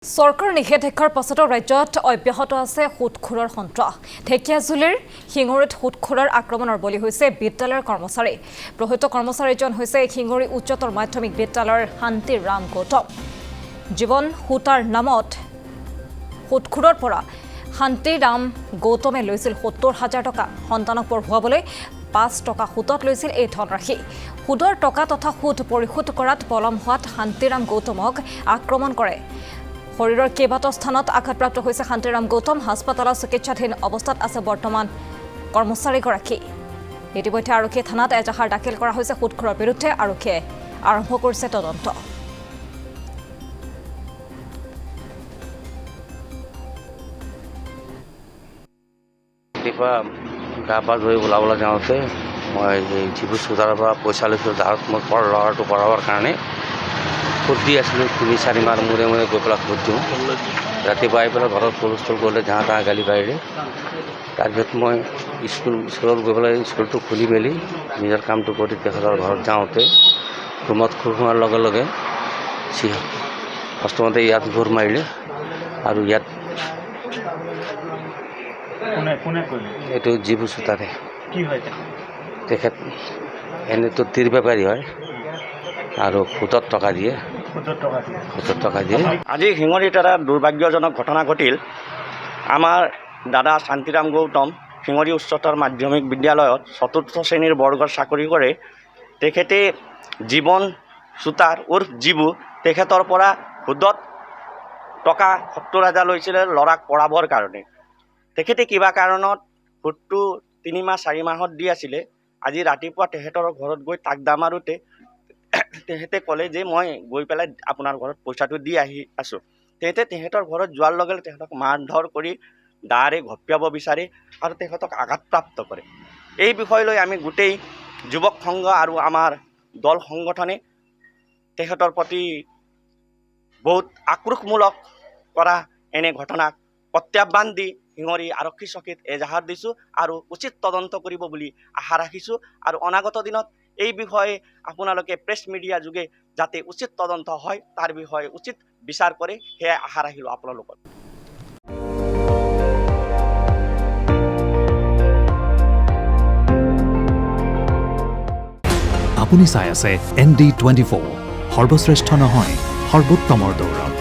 চৰকাৰ নিষেধাজ্ঞাৰ পাছতো ৰাজ্যত অব্যাহত আছে সুদখোৰৰ সন্ত্ৰাস। ঢেকিয়াজুলিৰ শিঙৰিত সুদখোৰৰ আক্ৰমণৰ বলি হৈছে বিদ্যালয়ৰ কৰ্মচাৰী। প্ৰহৃত কৰ্মচাৰীজন হৈছে শিঙৰি উচ্চতৰ মাধ্যমিক বিদ্যালয়ৰ শান্তিৰাম গৌতম। জীৱন সূতাৰ নামত সুদখোৰৰ পৰা শান্তিৰাম গৌতমে লৈছিল ৭০,০০০ টকা। সন্তানক পঢ়ুৱাবলৈ ৫ টকা সুদত লৈছিল এই ধনৰাশি। সুদৰ টকা তথা সুদ পৰিশোধ কৰাত পলম হোৱাত শান্তিৰাম গৌতমক আক্ৰমণ কৰে। শৰীৰৰ কেইবাটাও স্থানত আঘাতপ্ৰাপ্ত হৈছে শান্তিৰাম গৌতম। হাস্পতালত চিকিৎসাধীন অৱস্থাত আছে বৰ্তমান কৰ্মচাৰীগৰাকী। ইতিমধ্যে আৰক্ষী থানাত এজাহাৰ দাখিল কৰা হৈছে। সুদখোৰৰ বিৰুদ্ধে আৰক্ষীয়ে আৰম্ভ কৰিছে তদন্ত। গা পা ধুই ওলাবলৈ যাওঁতে মই এই যিবোৰ চোদাৰৰ পৰা পইচা লৈছিলোঁ যাৰত মই ল'ৰাটো পঢ়াবৰ কাৰণে সুদ দি আছিলোঁ। ৩-৪ মাহ মূৰে মূৰে গৈ পেলাই সুদ দিওঁ। ৰাতিপুৱা আহি পেলাই ঘৰত হুলস্থুল কৰিলে যাহা তাহা গালি পাৰিলে। তাৰপিছত মই স্কুলত গৈ পেলাই স্কুলটো খুলি মেলি নিজৰ কামটো কৰি তেখেতৰ ঘৰত যাওঁতে ৰুমত খুৰ সোমোৱাৰ লগে লগে প্ৰথমতে ইয়াত ঘূৰ মাৰিলে আৰু ইয়াত এইটো জীৱ চোতাৰে তেখেত এনেতো তিৰ বেপাৰী হয় আৰু সুদত টকা দিয়ে। আজি শিঙৰিত এটা দুৰ্ভাগ্যজনক ঘটনা ঘটিল। আমাৰ দাদা শান্তিৰাম গৌতম শিঙৰি উচ্চতৰ মাধ্যমিক বিদ্যালয়ত ৪ৰ্থ শ্ৰেণীৰ বৰ্গৰ চাকৰি কৰে। তেখেতে জীৱন চোতাৰ উৰ্ফ জীবু তেখেতৰ পৰা সুদত টকা ৭০,০০০ লৈছিলে ল'ৰাক পঢ়াবৰ কাৰণে। তেখেতে কিবা কাৰণত সুদটো ৩-৪ মাহত দি আছিলে। আজি ৰাতিপুৱা তেখেতৰ ঘৰত গৈ তাকদা মাৰোঁতে তেখেতে ক'লে যে মই গৈ পেলাই আপোনাৰ ঘৰত পইচাটো দি আছোঁ। তেখেতৰ ঘৰত যোৱাৰ লগে লগে তেখেতক মাৰধৰ কৰি দাৰে ঘপিয়াব বিচাৰে আৰু তেখেতক আঘাতপ্ৰাপ্ত কৰে। এই বিষয় লৈ আমি গোটেই যুৱক সংঘ আৰু আমাৰ দল সংগঠনে তেখেতৰ প্ৰতি বহুত আক্ৰোশমূলক কৰা এনে ঘটনাক প্ৰত্যাহ্বান দি শিঙৰি আৰক্ষী চকীত এজাহাৰ দিছোঁ আৰু উচিত তদন্ত কৰিব বুলি আশা ৰাখিছোঁ। আৰু অনাগত দিনত এই বিষয়ে আপোনালোকে প্ৰেছ মিডিয়া যোগে যাতে উচিত তদন্ত হয় তাৰ বিষয়ে উচিত বিচাৰ কৰে সেয়া আশা ৰাখিলোঁ আপোনালোকৰ। আপুনি চাই আছে ND24, সৰ্বশ্ৰেষ্ঠ নহয় সৰ্বোত্তমৰ দৌৰত।